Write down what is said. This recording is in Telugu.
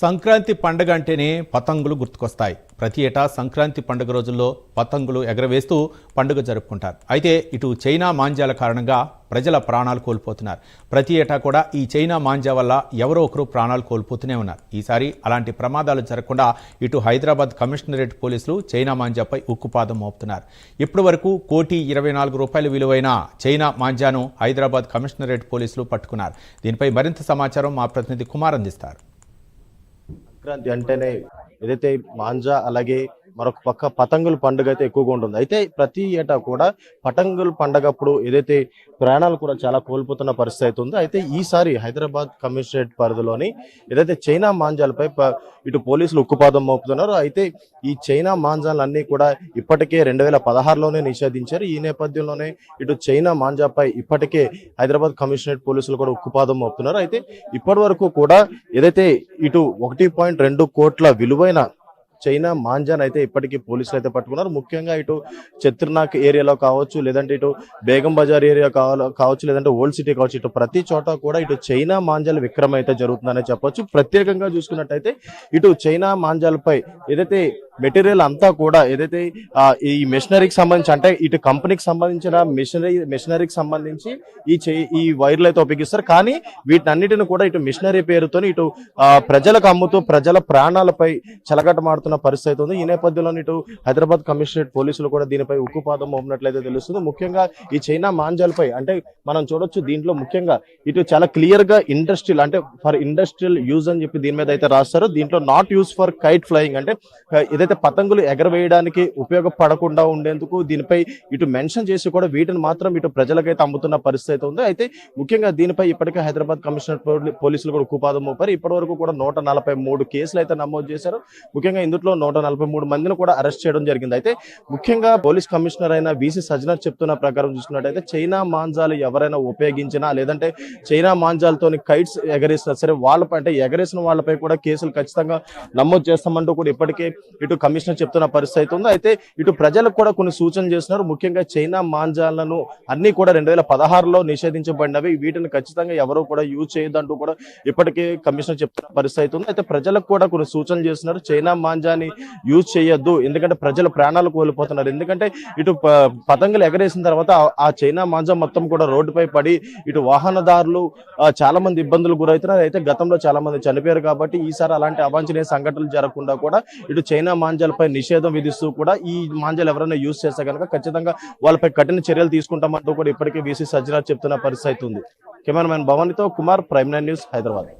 సంక్రాంతి పండుగ అంటేనే పతంగులు గుర్తుకొస్తాయి. ప్రతి ఏటా సంక్రాంతి పండుగ రోజుల్లో పతంగులు ఎగరవేస్తూ పండుగ జరుపుకుంటారు. అయితే ఇటు చైనా మాంజాల కారణంగా ప్రజల ప్రాణాలు కోల్పోతున్నారు. ప్రతి ఏటా కూడా ఈ చైనా మాంజా వల్ల ఎవరో ఒకరు ప్రాణాలు కోల్పోతూనే ఉన్నారు. ఈసారి అలాంటి ప్రమాదాలు జరగకుండా ఇటు హైదరాబాద్ కమిషనరేట్ పోలీసులు చైనా మాంజాపై ఉక్కుపాదం మోపుతున్నారు. ఇప్పటి వరకు ₹1,24,00,000 విలువైన చైనా మాంజాను హైదరాబాద్ కమిషనరేట్ పోలీసులు పట్టుకున్నారు. దీనిపై మరింత సమాచారం మా ప్రతినిధి కుమార్ అందిస్తారు. సంక్రాంతి అంటేనే ఏదైతే మాంజా అలాగే మరొక పక్క పతంగుల పండుగ అయితే ఎక్కువగా ఉంటుంది. అయితే ప్రతి ఏటా కూడా పతంగుల పండుగప్పుడు ఏదైతే ప్రాణాలు కూడా చాలా కోల్పోతున్న పరిస్థితి అయితే ఉందో, అయితే ఈసారి హైదరాబాద్ కమిషనరేట్ పరిధిలోని ఏదైతే చైనా మాంజాలపై ఇటు పోలీసులు ఉక్కుపాదం మోపుతున్నారు. అయితే ఈ చైనా మాంజాలన్నీ కూడా ఇప్పటికే 2016లోనే నిషేధించారు. ఈ నేపథ్యంలోనే ఇటు చైనా మాంజాపై ఇప్పటికే హైదరాబాద్ కమిషనరేట్ పోలీసులు కూడా ఉక్కుపాదం మోపుతున్నారు. అయితే ఇప్పటి వరకు కూడా ఏదైతే ఇటు 1.2 కోట్ల విలువైన చైనా మాంజాన్ అయితే ఇప్పటికీ పోలీసులు అయితే పట్టుకున్నారు. ముఖ్యంగా ఇటు చత్రనాక్ ఏరియాలో కావచ్చు, లేదంటే ఇటు బేగం బజార్ ఏరియా కావచ్చు, లేదంటే ఓల్డ్ సిటీ కావచ్చు, ఇటు ప్రతి చోట కూడా ఇటు చైనా మాంజాల విక్రయం అయితే జరుగుతుందనే చెప్పొచ్చు. ప్రత్యేకంగా చూసుకున్నట్టయితే ఇటు చైనా మాంజాలపై ఏదైతే మెటీరియల్ అంతా కూడా ఏదైతే ఈ మెషినరీకి సంబంధించి, అంటే ఇటు కంపెనీకి సంబంధించిన మెషినరీకి సంబంధించి ఈ వైర్లు అయితే ఉపయోగిస్తారు. కానీ వీటన్నిటిని కూడా ఇటు మిషనరీ పేరుతో ఇటు ప్రజలకు అమ్ముతూ ప్రజల ప్రాణాలపై చెలగటమాడుతున్న పరిస్థితి ఉంది. ఈ నేపథ్యంలో ఇటు హైదరాబాద్ కమిషనరేట్ పోలీసులు కూడా దీనిపై ఉక్కుపాదం మోపినట్లయితే తెలుస్తుంది. ముఖ్యంగా ఈ చైనా మాంజాలపై అంటే మనం చూడొచ్చు, దీంట్లో ముఖ్యంగా ఇటు చాలా క్లియర్ గా ఇండస్ట్రియల్, అంటే ఫర్ ఇండస్ట్రియల్ యూజ్ అని చెప్పి దీని మీద అయితే రాస్తారు. దీంట్లో not use for kite flying, అంటే ఏదైతే పతంగులు ఎగరవేయడానికి ఉపయోగపడకుండా ఉండేందుకు దీనిపై ఇటు మెన్షన్ చేసి కూడా వీటిని మాత్రం ఇటు ప్రజలకైతే అమ్ముతున్న పరిస్థితి ఉంది. అయితే ముఖ్యంగా దీనిపై ఇప్పటికే హైదరాబాద్ కమిషనర్ పోలీసులు కూడా ఉక్కుపాదం మోపారు. ఇప్పటి వరకు కూడా 143 కేసులు అయితే నమోదు చేశారు. ముఖ్యంగా ఇందులో 143 మందిని కూడా అరెస్ట్ చేయడం జరిగింది. అయితే ముఖ్యంగా పోలీస్ కమిషనర్ అయిన విసి సజ్జనర్ చెప్తున్న ప్రకారం చూసుకున్నట్టయితే చైనా మాంజాలు ఎవరైనా ఉపయోగించినా, లేదంటే చైనా మాంజాలతో కైట్స్ ఎగరేసినా సరే వాళ్ళపై, అంటే ఎగరేసిన వాళ్ళపై కూడా కేసులు ఖచ్చితంగా నమోదు చేస్తామంటూ కూడా ఇప్పటికే ఇటు కమిషనర్ చెప్తున్న పరిస్థితి ఉంది. అయితే ఇటు ప్రజలకు కూడా కొన్ని సూచనలు చేస్తున్నారు. ముఖ్యంగా చైనా మాంజాలను అన్ని కూడా 2016లో నిషేధించబడినవి, వీటిని ఖచ్చితంగా ఎవరు కూడా యూజ్ చేయొద్దంటూ కూడా ఇప్పటికే కమిషనర్ చెప్తున్న పరిస్థితి ఉంది. అయితే ప్రజలకు కూడా కొన్ని సూచనలు చేస్తున్నారు. చైనా మాంజాని యూజ్ చేయొద్దు, ఎందుకంటే ప్రజల ప్రాణాలు కోల్పోతున్నారు. ఎందుకంటే ఇటు పతంగులు ఎగరేసిన తర్వాత ఆ చైనా మాంజా మొత్తం కూడా రోడ్డుపై పడి ఇటు వాహనదారులు చాలా మంది ఇబ్బందులు గురవుతున్నారు. అయితే గతంలో చాలా మంది చనిపోయారు. కాబట్టి ఈసారి అలాంటి అవాంఛనీయ సంఘటనలు జరగకుండా కూడా ఇటు చైనా మాంజాలపై నిషేధం విధిస్తూ కూడా ఈ మాంజాలు ఎవరైనా యూజ్ చేస్తే కనుక ఖచ్చితంగా వాళ్ళపై కఠిన చర్యలు తీసుకుంటామంటూ కూడా ఇప్పటికే విసి సజ్జనర్ చెప్తున్న పరిస్థితి ఉంది. కెమెరామెన్ భవానీతో కుమార్, ప్రైమ్9 న్యూస్, హైదరాబాద్.